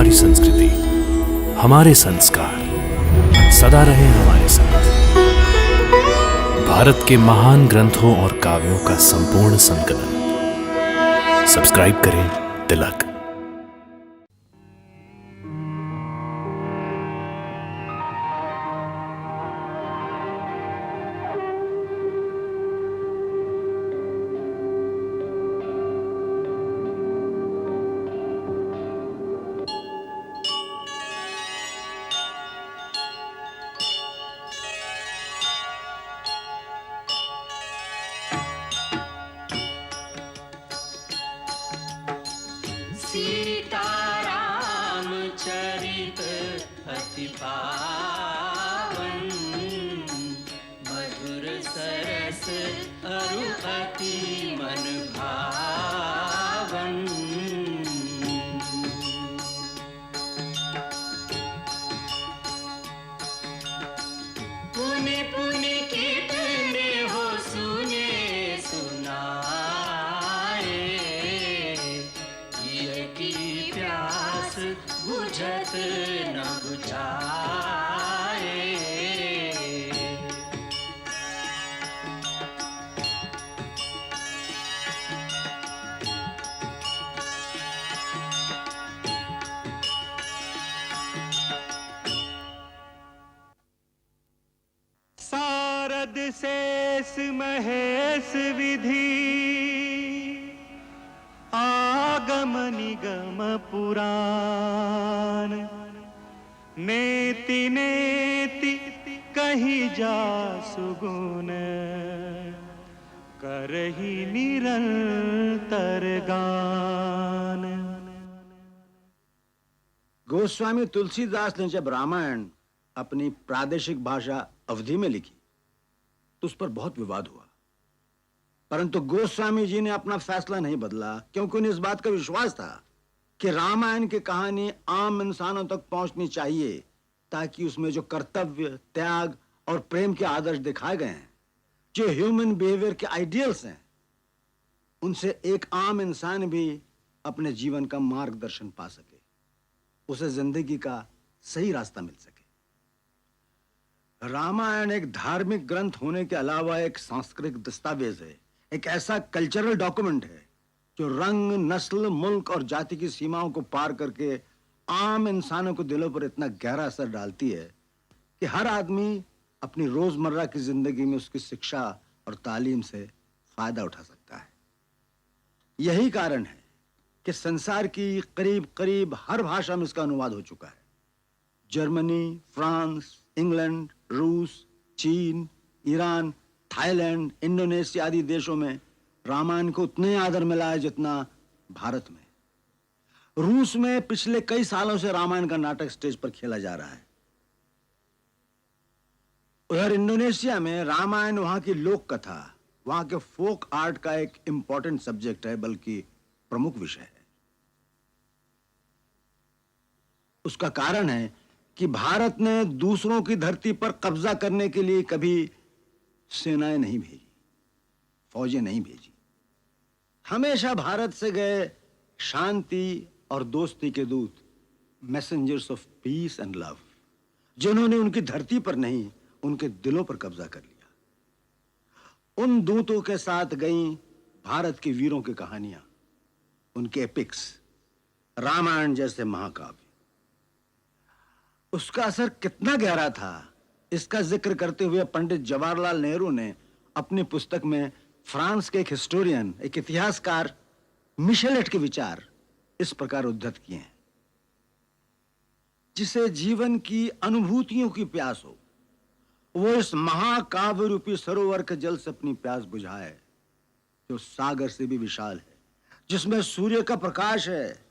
हमारी संस्कृति, हमारे संस्कार सदा रहे हमारे साथ। भारत के महान ग्रंथों और काव्यों का संपूर्ण संकलन। सब्सक्राइब करें तिलक। सीताराम चरित अति पावन, मधुर सरस अरु अति मन भावन। पुनि पुनि कितने हो सुने सुनाए, ये की प्यास बुझत न बुझाए। सारद शेष महेश विधि, आगम निगम पुराण। नेति नेति कही जा सुगुन, करही निरंतर गान। गोस्वामी तुलसीदास ने जब रामायण अपनी प्रादेशिक भाषा अवधी में लिखी तो उस पर बहुत विवाद हुआ, परंतु गोस्वामी जी ने अपना फैसला नहीं बदला, क्योंकि उन्हें इस बात का विश्वास था कि रामायण की कहानी आम इंसानों तक पहुंचनी चाहिए, ताकि उसमें जो कर्तव्य, त्याग और प्रेम के आदर्श दिखाए गए हैं, जो ह्यूमन बिहेवियर के आइडियल्स हैं, उनसे एक आम इंसान भी अपने जीवन का मार्गदर्शन पा सके, उसे जिंदगी का सही रास्ता मिल सके। रामायण एक धार्मिक ग्रंथ होने के अलावा एक सांस्कृतिक दस्तावेज है, एक ऐसा कल्चरल डॉक्यूमेंट है जो रंग, नस्ल, मुल्क और जाति की सीमाओं को पार करके आम इंसानों के दिलों पर इतना गहरा असर डालती है कि हर आदमी अपनी रोजमर्रा की जिंदगी में उसकी शिक्षा और तालीम से फायदा उठा सकता है। यही कारण है कि संसार की करीब करीब हर भाषा में इसका अनुवाद हो चुका है। जर्मनी, फ्रांस, इंग्लैंड, रूस, चीन, ईरान, थाईलैंड, इंडोनेशिया आदि देशों में रामायण को उतने आदर मिला है जितना भारत में। रूस में पिछले कई सालों से रामायण का नाटक स्टेज पर खेला जा रहा है। उधर इंडोनेशिया में रामायण वहां की लोक कथा, वहां के फोक आर्ट का एक इंपॉर्टेंट सब्जेक्ट है, बल्कि प्रमुख विषय है। उसका कारण है कि भारत ने दूसरों की धरती पर कब्जा करने के लिए कभी सेनाएं नहीं भेजी, फौजें नहीं भेजी। हमेशा भारत से गए शांति और दोस्ती के दूत, messengers of peace and love, जिन्होंने उनकी धरती पर नहीं, उनके दिलों पर कब्जा कर लिया। उन दूतों के साथ गई भारत के वीरों की कहानियां, उनके एपिक्स, रामायण जैसे महाकाव्य। उसका असर कितना गहरा था, इसका जिक्र करते हुए पंडित जवाहरलाल नेहरू ने अपनी पुस्तक में फ्रांस के एक हिस्टोरियन, एक इतिहासकार मिशेलेट के विचार इस प्रकार उद्धृत किए हैं। जिसे जीवन की अनुभूतियों की प्यास हो, वो इस महाकाव्य रूपी सरोवर के जल से अपनी प्यास बुझाए, जो सागर से भी विशाल है, जिसमें सूर्य का प्रकाश है,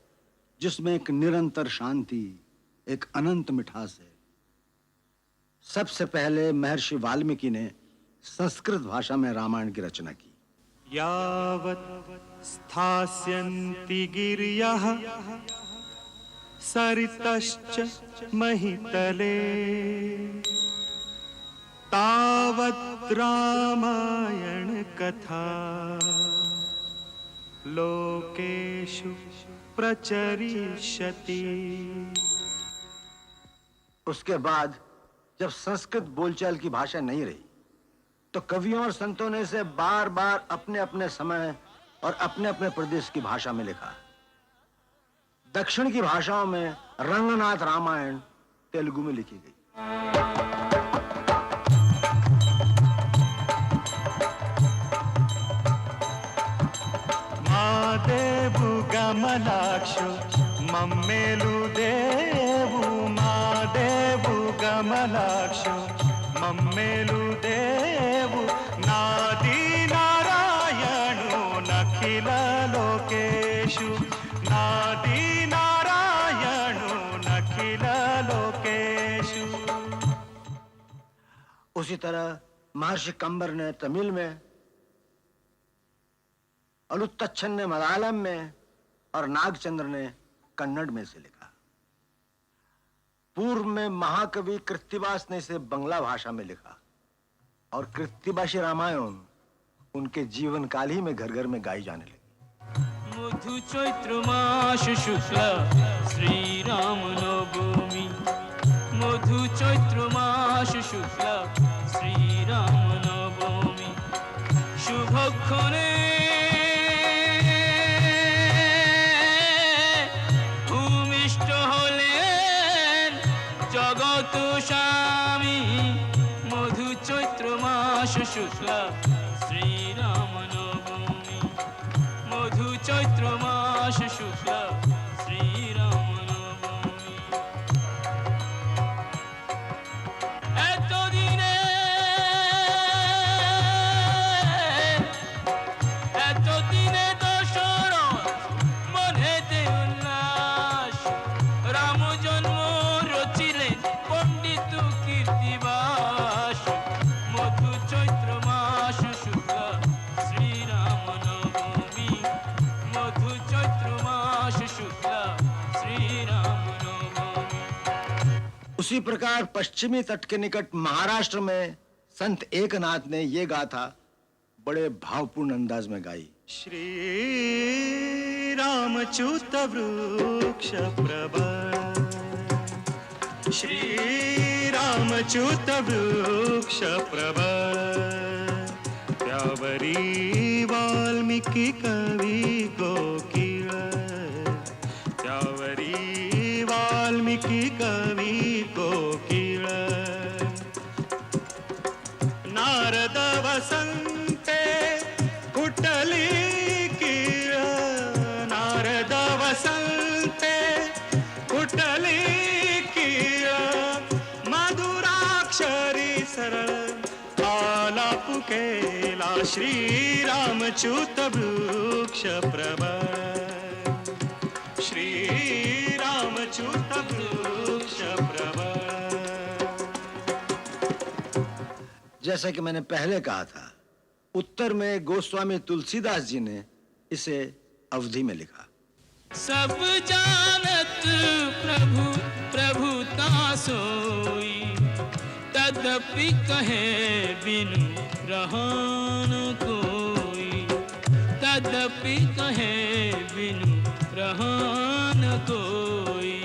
जिसमें एक निरंतर शांति, एक अनंत मिठास है। सबसे पहले महर्षि वाल्मीकि ने संस्कृत भाषा में रामायण की रचना की। यावत् स्थास्यन्ति गिर्यः सरितश्च महितले, तावत् रामायण कथा लोकेषु प्रचरिष्यति। उसके बाद जब संस्कृत बोलचाल की भाषा नहीं रही तो कवियों और संतों ने इसे बार बार अपने अपने समय और अपने अपने प्रदेश की भाषा में लिखा। दक्षिण की भाषाओं में रंगनाथ रामायण तेलुगु में लिखी गई। मादेवु गमलाक्षु मम्मेलु देवु, मादेवु गमलाक्षु मम्मेलु देवु, नादी नारायणु नखिल लोकेषु, नादी नारायणु नखिल लोकेषु। उसी तरह महर्षि कंबर ने तमिल में, अलुत्तच्छन ने मलयालम में और नागचंद्र ने कन्नड़ में से लिखा। पूर्व में महाकवि कृत्तिवास ने इसे बंगला भाषा में लिखा और कृत्तिवासी रामायण उनके जीवन काल ही में घर घर में गाई जाने लगी। मधु चैत्र मास शुक्ला श्री राम नवमी, मधु चैत्र मास शुक्ला श्री राम नवमी, शुभक्षणे भूमिष्ठ हलेन जगत स्वामी, मधु चैत्र मास शुक्ला श्री राम नवमी, मधु चैत्र मास शुक्ला श्री राम नवमी। এতদিনে দশরথ মনেতে উল্লাস, রাম জন্ম রচিলেন পণ্ডিত কীর্তিবাস, মধু চৈত্র মাস শুক্লা শ্রী রাম নবমী, মধু চৈত্র মাস শুক্লা শ্রী রাম নবমী। उसी प्रकार पश्चिमी तट के निकट महाराष्ट्र में संत एकनाथ ने ये गाथा बड़े भावपूर्ण अंदाज में गाई। श्री रामच्युत वृक्ष प्रवर, श्री रामच्युत वृक्ष प्रवर, त्यावरी वाल्मीकि कवि कोकिल, त्यावरी वाल्मीकि कवि कोकिल, नारद वसंते कुटली कीळ, नारद वसंते कुटली कीळ, मधुराक्षरी सरळ आलाप केला, श्री रामच्युत वृक्ष प्रवर, श्री रामच्युत वृक्ष प्रवर। जैसा कि मैंने पहले कहा था, उत्तर में गोस्वामी तुलसीदास जी ने इसे अवधि में लिखा। सब जानत प्रभु प्रभुता सोई, तदपि कहे बिनु रहन कोई, तदपि कहे बिनु रहन कोई।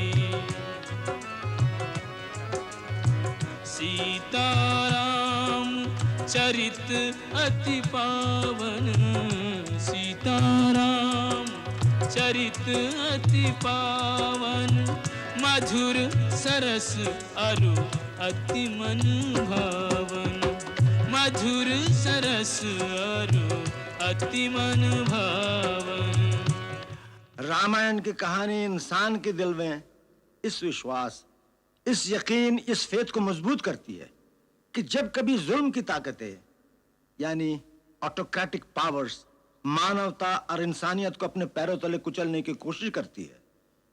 सीताराम चरित अति पावन, सीताराम चरित अति पावन, मधुर सरस अरु अति मन भावन, मधुर सरस अरु अति मन भावन। रामायण की कहानी इंसान के दिल में इस विश्वास, इस यकीन, इस फेथ को मजबूत करती है कि जब कभी जुल्म की ताकतें यानी ऑटोक्रेटिक पावर्स मानवता और इंसानियत को अपने पैरों तले कुचलने की कोशिश करती है,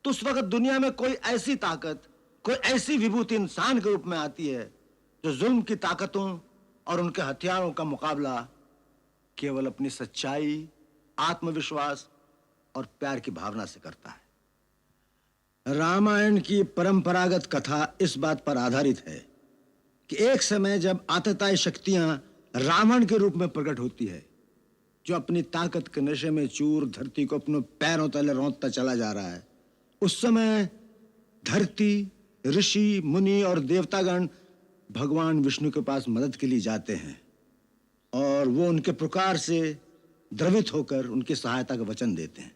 तो उस वक्त दुनिया में कोई ऐसी ताकत, कोई ऐसी विभूति इंसान के रूप में आती है जो जुल्म की ताकतों और उनके हथियारों का मुकाबला केवल अपनी सच्चाई, आत्मविश्वास और प्यार की भावना से करता है। रामायण की परंपरागत कथा इस बात पर आधारित है कि एक समय जब आतताई शक्तियां रावण के रूप में प्रकट होती है, जो अपनी ताकत के नशे में चूर धरती को अपने पैरों तले रौंदता चला जा रहा है, उस समय धरती, ऋषि, मुनि और देवतागण भगवान विष्णु के पास मदद के लिए जाते हैं और वो उनके पुकार से द्रवित होकर उनकी सहायता का वचन देते हैं।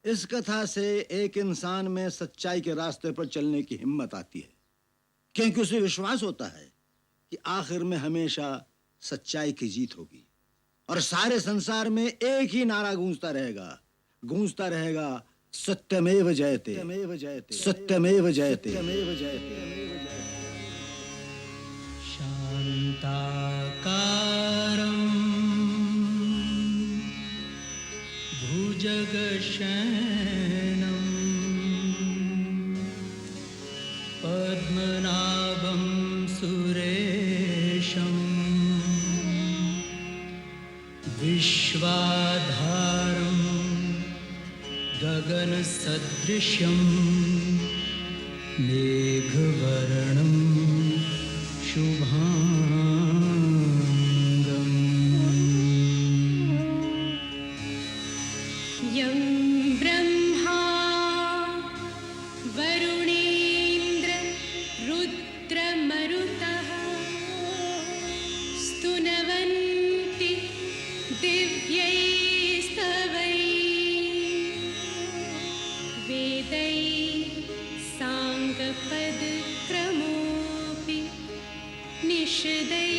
इस कथा से एक इंसान में सच्चाई के रास्ते पर चलने की हिम्मत आती है, क्योंकि उसे विश्वास होता है कि आखिर में हमेशा सच्चाई की जीत होगी और सारे संसार में एक ही नारा गूंजता रहेगा, सत्यमेव जयते, सत्यमेव जयते, सत्यमेव जयते, सत्यमेव जयते। शान्ताकारं भुजगशयनं पद्मनाभं सुरेशं विश्वाधारं गगनसदृशं मेघवर्णं शुभांगम्। यं ब्रह्मा वरुणेन्द्र रुद्रमरुतः स्तुनवन्ति दिव्यैस्तवैः वेदैः साङ्गपदक्रमोऽपि निषदैर्गायन्ति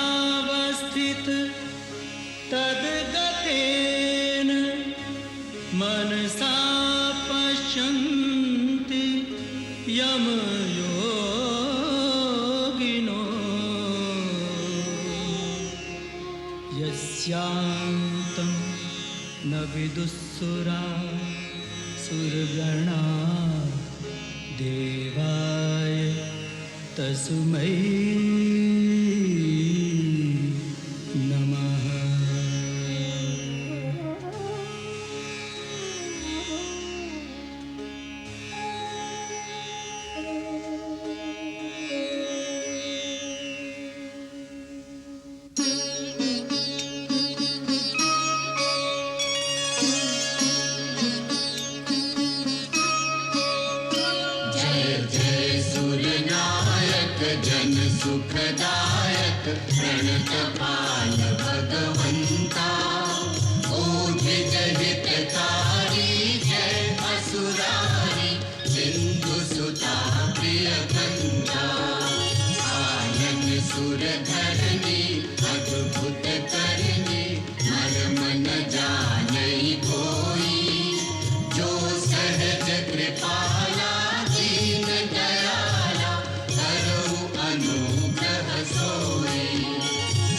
ध्यानावस्थित तद्गतेन मनसा पश्यन्ति यमयोगिनो यस्यान्तं न विदुःसुरा सुरगणा देवाय तस्मै नमः। जन सुखदायक प्रणतपाल भगवंता, ओधिज हितकारी जय असुरारी सिंधु सुता प्रिय कंता। आनंद सुर धरनी अद्भुत करनी मर्म न जानई कोई, जो सहज कृपाला दीन दयाला करहु अनुग्रह सोई।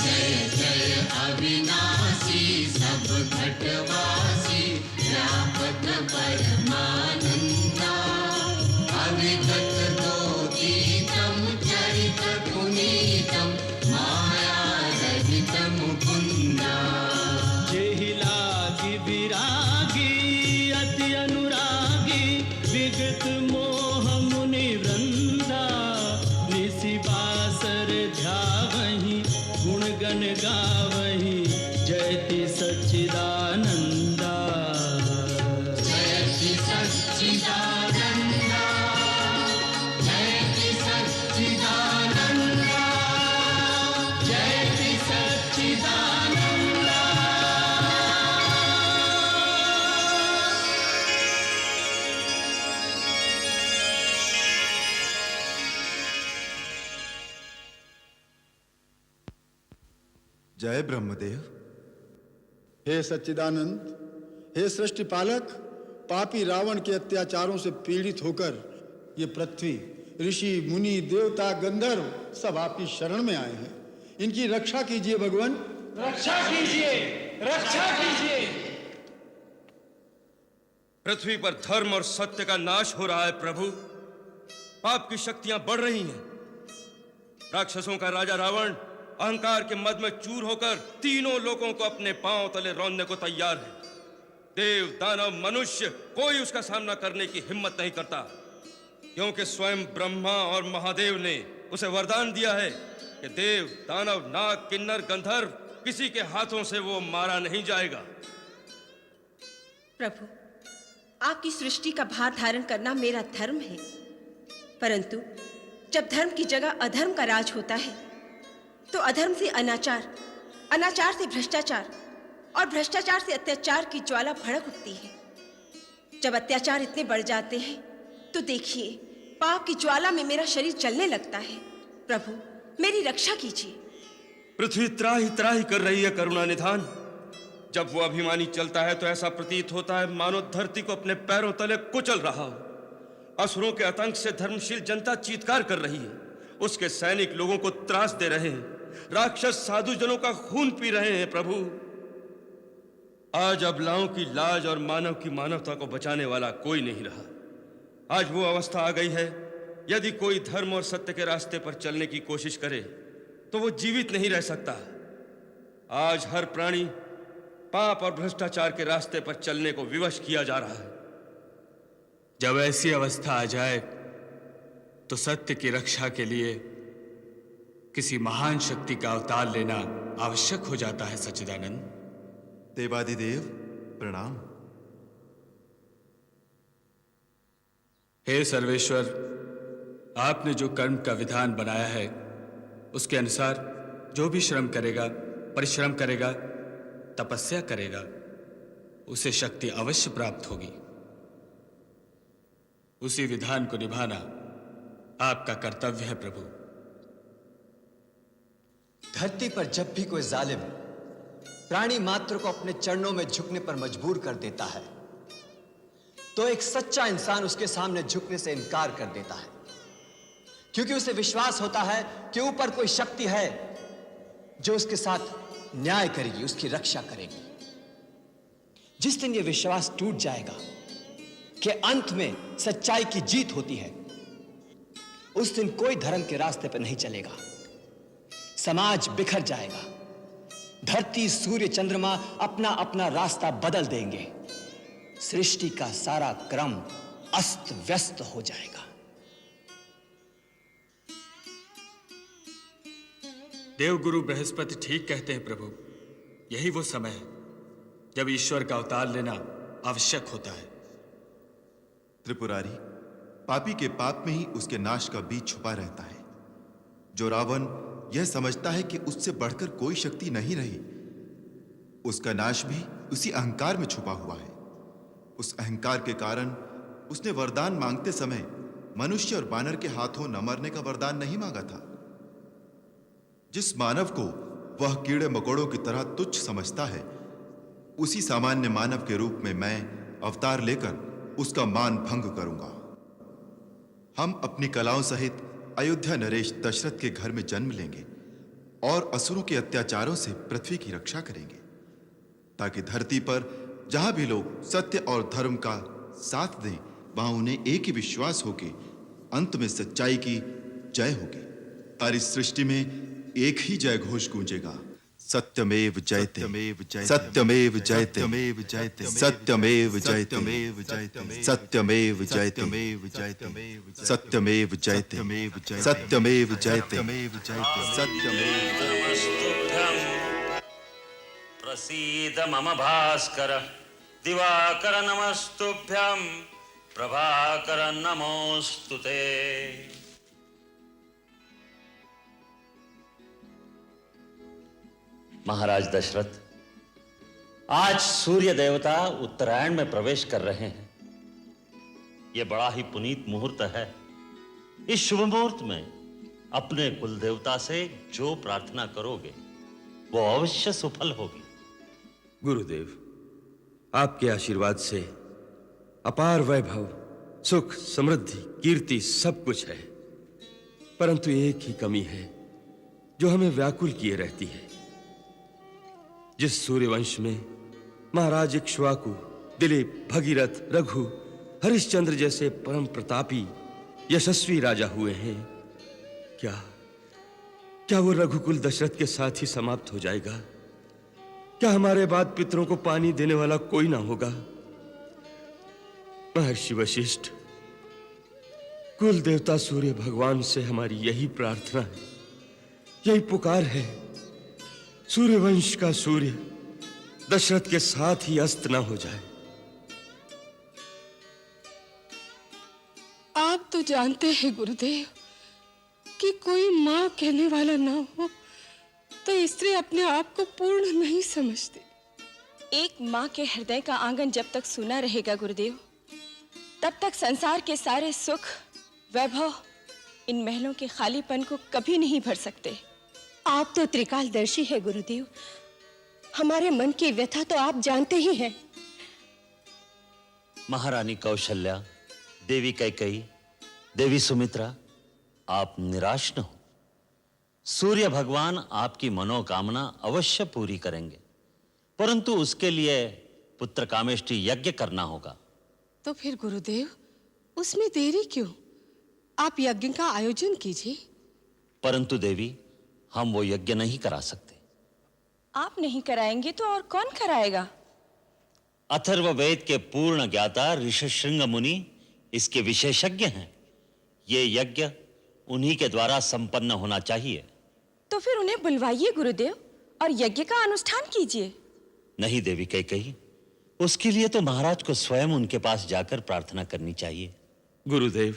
जय जय अविनाशी सब घटवासी व्यापक परमानंदा। अविगत दोतीतम चरित पुनीतम माया रहित मुकुंदा। जेहि लागी विरागी अति अनुरागी विगत मोह मुनि वृंदा। निसि बासर ध्यावहि गुण गण गावहि जयति सच्चिदानंदा। जयति सच्चिदानंदा, जयति सच्चिदानंदा, जयति सच्चिदानंदा। जय ब्रह्मदेव। हे सच्चिदानंद, हे सृष्टि पालक, पापी रावण के अत्याचारों से पीड़ित होकर ये पृथ्वी, ऋषि, मुनि, देवता, गंधर्व सब आपकी शरण में आए हैं। इनकी रक्षा कीजिए भगवान, रक्षा कीजिए, रक्षा कीजिए। पृथ्वी पर धर्म और सत्य का नाश हो रहा है प्रभु। पाप की शक्तियां बढ़ रही हैं। राक्षसों का राजा रावण अहंकार के मद में चूर होकर तीनों लोगों को अपने पांव तले रौंदने को तैयार है। देव, दानव, मनुष्य कोई उसका सामना करने की हिम्मत नहीं करता, क्योंकि स्वयं ब्रह्मा और महादेव ने उसे वरदान दिया है कि देव, दानव, नाग, किन्नर, गंधर्व किसी के हाथों से वो मारा नहीं जाएगा। प्रभु, आपकी सृष्टि का भार धारण करना मेरा धर्म है, परंतु जब धर्म की जगह अधर्म का राज होता है तो अधर्म से अनाचार, अनाचार से भ्रष्टाचार और भ्रष्टाचार से अत्याचार की ज्वाला भड़क उठती है। जब अत्याचार इतने बढ़ जाते हैं तो देखिए, पाप की ज्वाला में मेरा शरीर जलने लगता है। प्रभु, मेरी रक्षा कीजिए। पृथ्वी त्राही त्राही कर रही है करुणा निधान। जब वो अभिमानी चलता है तो ऐसा प्रतीत होता है मानो धरती को अपने पैरों तले कुचल रहा हो। असुरों के आतंक से धर्मशील जनता चीत्कार कर रही है, उसके सैनिक लोगों को त्रास दे रहे हैं, राक्षस साधु जनों का खून पी रहे हैं। प्रभु, आज अबलाओं की लाज और मानव की मानवता को बचाने वाला कोई नहीं रहा। आज वो अवस्था आ गई है, यदि कोई धर्म और सत्य के रास्ते पर चलने की कोशिश करे तो वो जीवित नहीं रह सकता। आज हर प्राणी पाप और भ्रष्टाचार के रास्ते पर चलने को विवश किया जा रहा है। जब ऐसी अवस्था आ जाए तो सत्य की रक्षा के लिए किसी महान शक्ति का अवतार लेना आवश्यक हो जाता है। सच्चिदानंद। देवादिदेव प्रणाम। हे सर्वेश्वर, आपने जो कर्म का विधान बनाया है उसके अनुसार जो भी श्रम करेगा, परिश्रम करेगा, तपस्या करेगा, उसे शक्ति अवश्य प्राप्त होगी। उसी विधान को निभाना आपका कर्तव्य है। प्रभु, धरती पर जब भी कोई जालिम प्राणी मात्र को अपने चरणों में झुकने पर मजबूर कर देता है तो एक सच्चा इंसान उसके सामने झुकने से इनकार कर देता है, क्योंकि उसे विश्वास होता है कि ऊपर कोई शक्ति है जो उसके साथ न्याय करेगी, उसकी रक्षा करेगी। जिस दिन यह विश्वास टूट जाएगा कि अंत में सच्चाई की जीत होती है, उस दिन कोई धर्म के रास्ते पर नहीं चलेगा। समाज बिखर जाएगा, धरती, सूर्य, चंद्रमा अपना अपना रास्ता बदल देंगे, सृष्टि का सारा क्रम अस्त व्यस्त हो जाएगा। देवगुरु बृहस्पति ठीक कहते हैं प्रभु। यही वो समय है जब ईश्वर का अवतार लेना आवश्यक होता है। त्रिपुरारी, पापी के पाप में ही उसके नाश का बीज छुपा रहता है। जो रावण यह समझता है कि उससे बढ़कर कोई शक्ति नहीं रही, उसका नाश भी उसी अहंकार में छुपा हुआ है। उस अहंकार के कारण उसने वरदान मांगते समय मनुष्य और बानर के हाथों न मरने का वरदान नहीं मांगा था। जिस मानव को वह कीड़े मकोड़ों की तरह तुच्छ समझता है, उसी सामान्य मानव के रूप में मैं अवतार लेकर उसका मान भंग करूंगा। हम अपनी कलाओं सहित अयोध्या नरेश दशरथ के घर में जन्म लेंगे और असुरों के अत्याचारों से पृथ्वी की रक्षा करेंगे, ताकि धरती पर जहां भी लोग सत्य और धर्म का साथ दें, वहां उन्हें एक ही विश्वास हो कि अंत में सच्चाई की जय होगी। सारी सृष्टि में एक ही जय घोष गूंजेगा, सत्यमेव जयते, सत्यमेव जयते, सत्यमेव जयते, सत्यमेव जयते, सत्यमेव जयते, सत्यमेव जयते, सत्यमेव जयते। प्रसीद मम भास्कर दिवाकर नमस्तुभ्यं प्रभाकर नमोस्तुते। महाराज दशरथ, आज सूर्य देवता उत्तरायण में प्रवेश कर रहे हैं। यह बड़ा ही पुनीत मुहूर्त है। इस शुभ मुहूर्त में अपने कुल देवता से जो प्रार्थना करोगे वो अवश्य सफल होगी। गुरुदेव, आपके आशीर्वाद से अपार वैभव, सुख, समृद्धि, कीर्ति सब कुछ है, परंतु एक ही कमी है जो हमें व्याकुल किए रहती है। जिस सूर्यवंश में महाराज इक्ष्वाकु, दिलीप, भगीरथ, रघु, हरिश्चंद्र जैसे परम प्रतापी यशस्वी राजा हुए हैं, क्या वो रघुकुल दशरथ के साथ ही समाप्त हो जाएगा? क्या हमारे बाद पितरों को पानी देने वाला कोई ना होगा? महर्षि वशिष्ठ, कुल देवता सूर्य भगवान से हमारी यही प्रार्थना है, यही पुकार है। सूर्यवंश का सूर्य दशरथ के साथ ही अस्त ना हो जाए। आप तो जानते हैं गुरुदेव कि कोई माँ कहने वाला ना हो तो स्त्री अपने आप को पूर्ण नहीं समझती। एक माँ के हृदय का आंगन जब तक सूना रहेगा गुरुदेव, तब तक संसार के सारे सुख वैभव इन महलों के खालीपन को कभी नहीं भर सकते। आप तो त्रिकालदर्शी है गुरुदेव, हमारे मन की व्यथा तो आप जानते ही हैं। महारानी कौशल्या, देवी कैकेयी, देवी सुमित्रा, आप निराश न हो। सूर्य भगवान आपकी मनोकामना अवश्य पूरी करेंगे, परंतु उसके लिए पुत्र कामेष्टि यज्ञ करना होगा। तो फिर गुरुदेव उसमें देरी क्यों? आप यज्ञ का आयोजन कीजिए। परंतु देवी, हम वो यज्ञ नहीं करा सकते। आप नहीं कराएंगे तो और कौन कराएगा? अथर्ववेद के पूर्ण ज्ञाता ऋषशृंग मुनि इसके विशेषज्ञ हैं। ये यज्ञ उन्हीं के द्वारा संपन्न होना चाहिए। तो फिर उन्हें बुलवाइए गुरुदेव और यज्ञ का अनुष्ठान कीजिए। नहीं देवी कैकेयी, उसके लिए तो महाराज को स्वयं उनके पास जाकर प्रार्थना करनी चाहिए। गुरुदेव,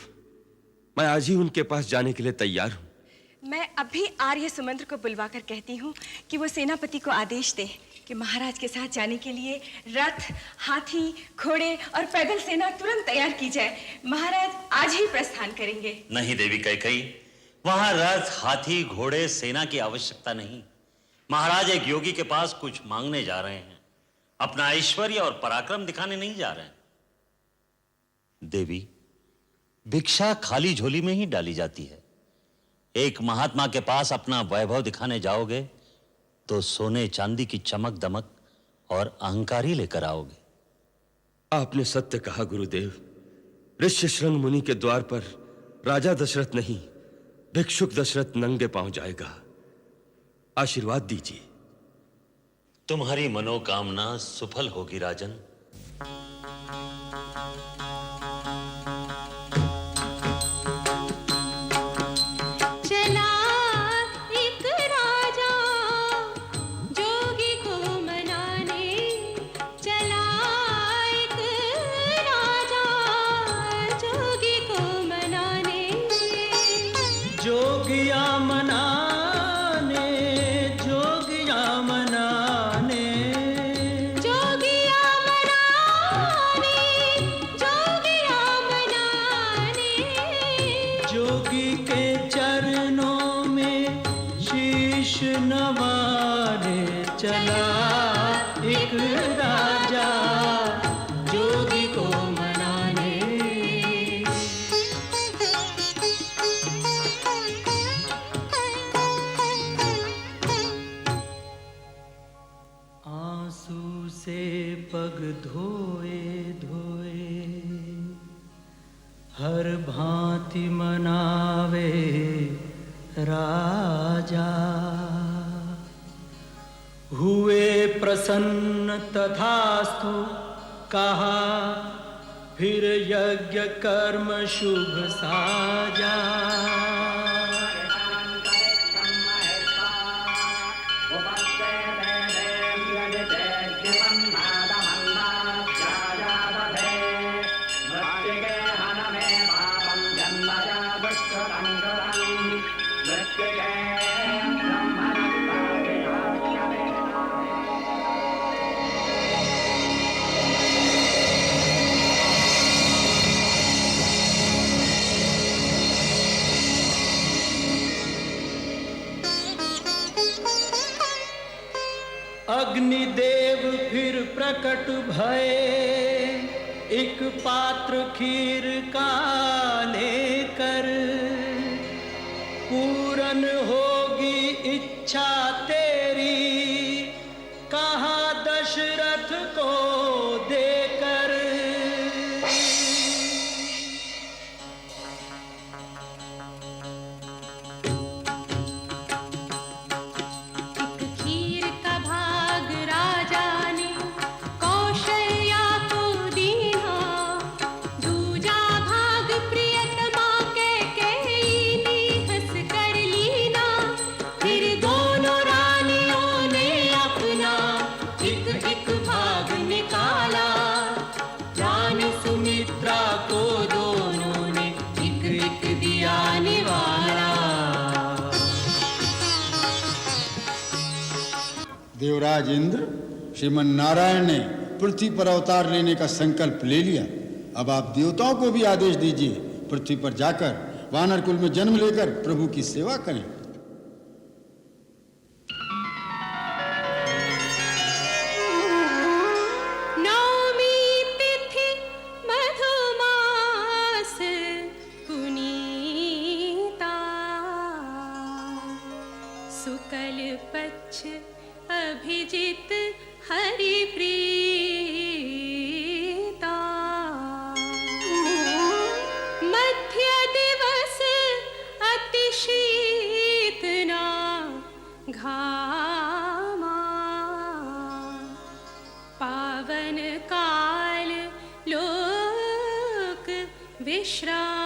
मैं आज ही उनके पास जाने के लिए तैयार हूं। मैं अभी आर्य सुमंत्र को बुलवाकर कहती हूँ कि वो सेनापति को आदेश दे कि महाराज के साथ जाने के लिए रथ, हाथी, घोड़े और पैदल सेना तुरंत तैयार की जाए। महाराज आज ही प्रस्थान करेंगे। नहीं देवी कैकेयी, वहां रथ, हाथी, घोड़े, सेना की आवश्यकता नहीं। महाराज एक योगी के पास कुछ मांगने जा रहे हैं, अपना ऐश्वर्य और पराक्रम दिखाने नहीं जा रहे हैं। देवी, भिक्षा खाली झोली में ही डाली जाती है। एक महात्मा के पास अपना वैभव दिखाने जाओगे तो सोने चांदी की चमक दमक और अहंकार ही लेकर आओगे। आपने सत्य कहा गुरुदेव। ऋष्यशृंग मुनि के द्वार पर राजा दशरथ नहीं, भिक्षुक दशरथ नंगे पांव जाएगा। आशीर्वाद दीजिए। तुम्हारी मनोकामना सफल होगी राजन। हर भांति मनावे राजा, हुए प्रसन्न तथास्तु कहा, फिर यज्ञ कर्म शुभ साजा। अग्निदेव फिर प्रकट भये, एक पात्र खीर का लेकर, पूरन होगी इच्छा तेरी, कहा दशरथ को देकर। देवराज इंद्र, श्रीमन नारायण ने पृथ्वी पर अवतार लेने का संकल्प ले लिया। अब आप देवताओं को भी आदेश दीजिए, पृथ्वी पर जाकर वानर कुल में जन्म लेकर प्रभु की सेवा करें। शुक्ल पक्ष अभिजित हरि प्रीता, मध्य दिवस अति शीतना घामा, पावन काल लोक विश्राम।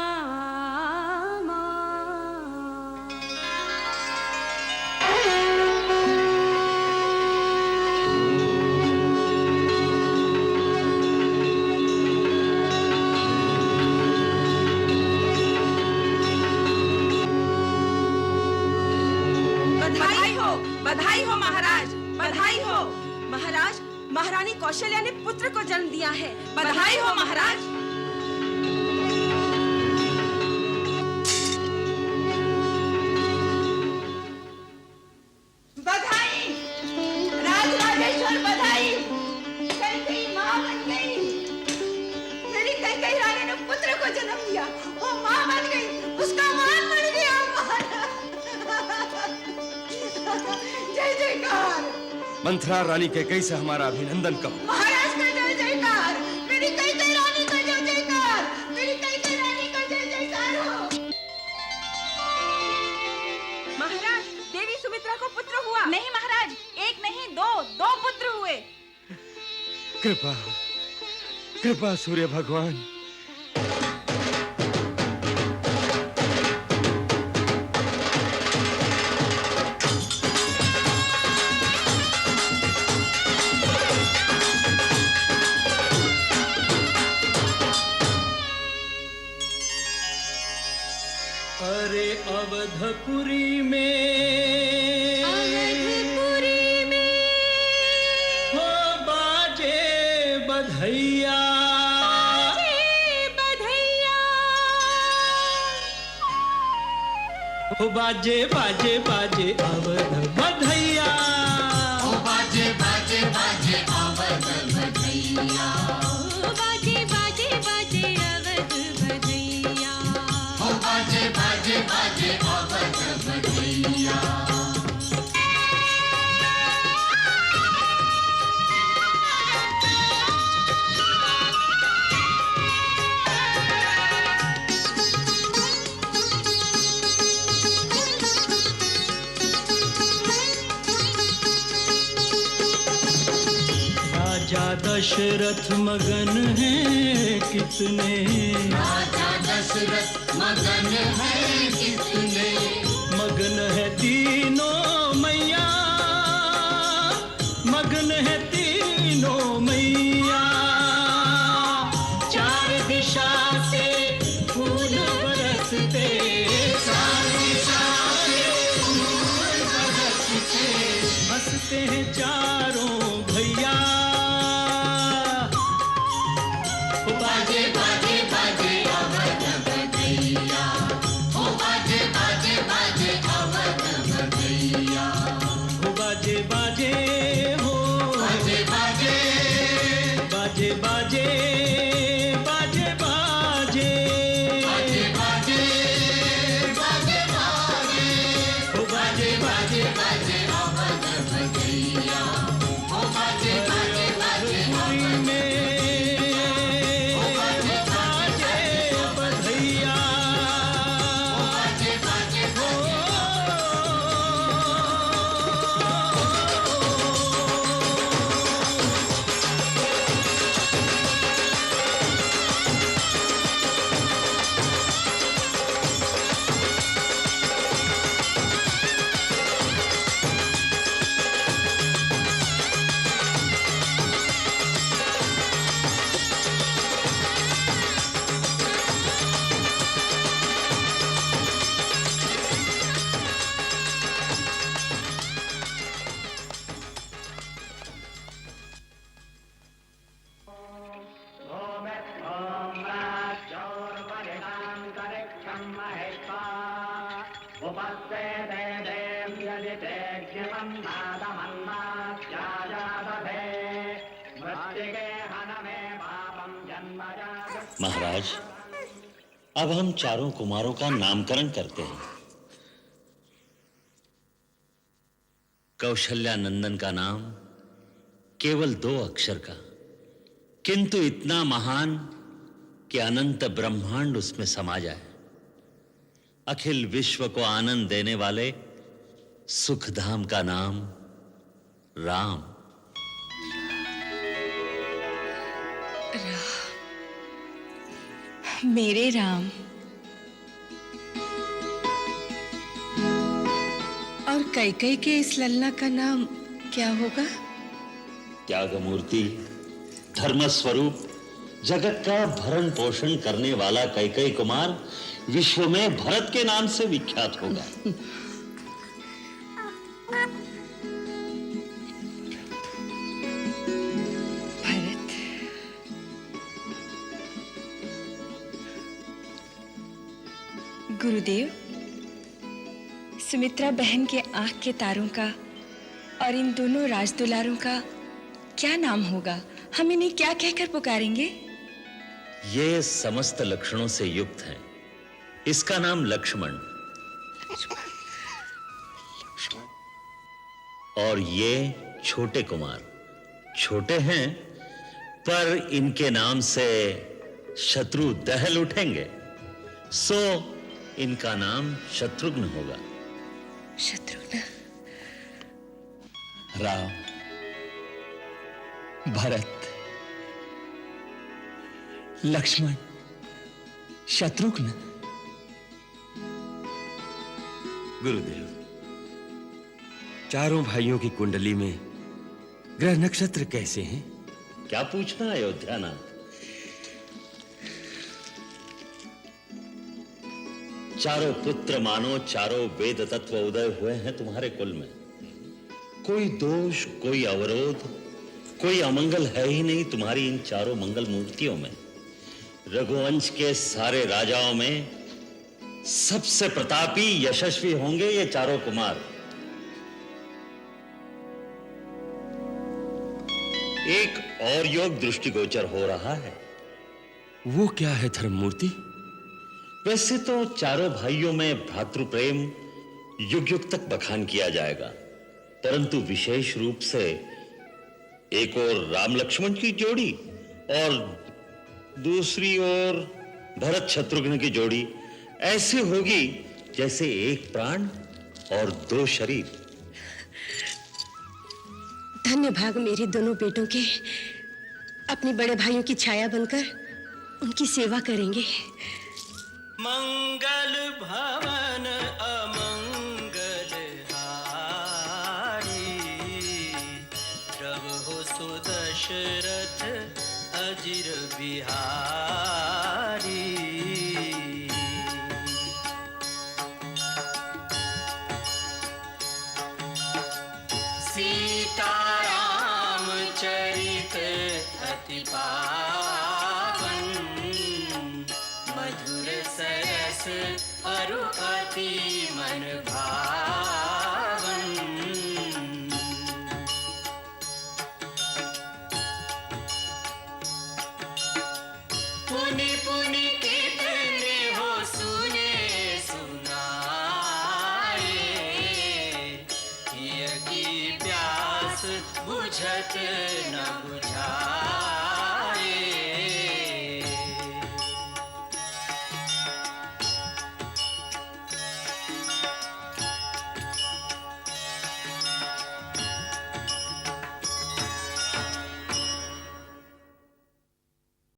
बधाई हो महाराज, बधाई हो महाराज। महारानी कौशल्या ने पुत्र को जन्म दिया है। बधाई हो महाराज। बधाई राजराजेश्वर, बधाई। कैकेयी मां बन गई। मेरी कैकेयी रानी ने पुत्र को जन्म दिया, वो मां बन गई, उसका मान बढ़ गया। जय जयकार। मंथरा रानी कैकेयी से हमारा अभिनंदन कहो। महाराज का जय जयकार। मेरी कैकेयी रानी का जय जयकार। मेरी कैकेयी रानी का जय जयकार हो। महाराज, देवी सुमित्रा को पुत्र हुआ। नहीं महाराज, एक नहीं दो पुत्र हुए। कृपा कृपा सूर्य भगवान। अरे अवधपुरी में हो बाजे बधैया, हो बाजे बाजे बाजे अवध बधैया, हो बाजे बाजे बाजे अवध बधैया, हो बाजे बाजे बाजे अवध बधैया, हो बाजे बाजे बाजे अवध बधैया। राजा दशरथ मगन है कितने, राजा दशरथ मगन है कितने, मगन है तीनों मैया, मगन है तीनों मैया। चार दिशा से फूल बरसते, चार दिशा से फूल बरसते, हंसते हैं चारों भैया। बाजे बाजे बाजे अवध बधैया, हो बाजे बाजे महाराज, अब हम चारों कुमारों का नामकरण करते हैं। कौशल्या नंदन का नाम केवल 2 अक्षर का, किंतु इतना महान कि अनंत ब्रह्मांड उसमें समा जाए। अखिल विश्व को आनंद देने वाले सुखधाम का नाम राम। मेरे राम। और कैकई के इस ललना का नाम क्या होगा? त्यागमूर्ति, धर्म स्वरूप, जगत का भरण पोषण करने वाला कैकई कुमार विश्व में भरत के नाम से विख्यात होगा। भरत। गुरुदेव, सुमित्रा बहन के आंख के तारों का और इन दोनों राजदुलारों का क्या नाम होगा? हम इन्हें क्या कहकर पुकारेंगे? ये समस्त लक्षणों से युक्त हैं। इसका नाम लक्ष्मण, और ये छोटे कुमार। छोटे हैं, पर इनके नाम से शत्रु दहल उठेंगे, सो इनका नाम शत्रुघ्न होगा। शत्रुघ्न। राम, भरत, लक्ष्मण, शत्रुघ्न। गुरुदेव, चारों भाइयों की कुंडली में ग्रह नक्षत्र कैसे हैं? क्या पूछना अयोध्यानाथ? चारों पुत्र मानो चारों वेद तत्व उदय हुए हैं तुम्हारे कुल में। कोई दोष, कोई अवरोध, कोई अमंगल है ही नहीं तुम्हारी इन चारों मंगल मूर्तियों में। रघुवंश के सारे राजाओं में सबसे प्रतापी, यशस्वी होंगे ये चारों कुमार। एक और योग दृष्टिगोचर हो रहा है। वो क्या है धर्ममूर्ति? वैसे तो चारों भाइयों में भ्रातृ प्रेम युग युग तक बखान किया जाएगा, परंतु विशेष रूप से एक और राम लक्ष्मण की जोड़ी और दूसरी ओर भरत शत्रुघ्न की जोड़ी ऐसी होगी जैसे एक प्राण और 2 शरीर। धन्य भाग मेरे दोनों बेटों के अपने बड़े भाइयों की छाया बनकर उनकी सेवा करेंगे। मंगल भवन अमंगल हारी, प्रभु सुदशरथ अजिर बिहारी। सीताराम चरित अति पावन, मधुर सरस अरु अति मन भावन। पुनि पुनि कितने हो सुने सुनाए, हिय की प्यास बुझत न बुझाए।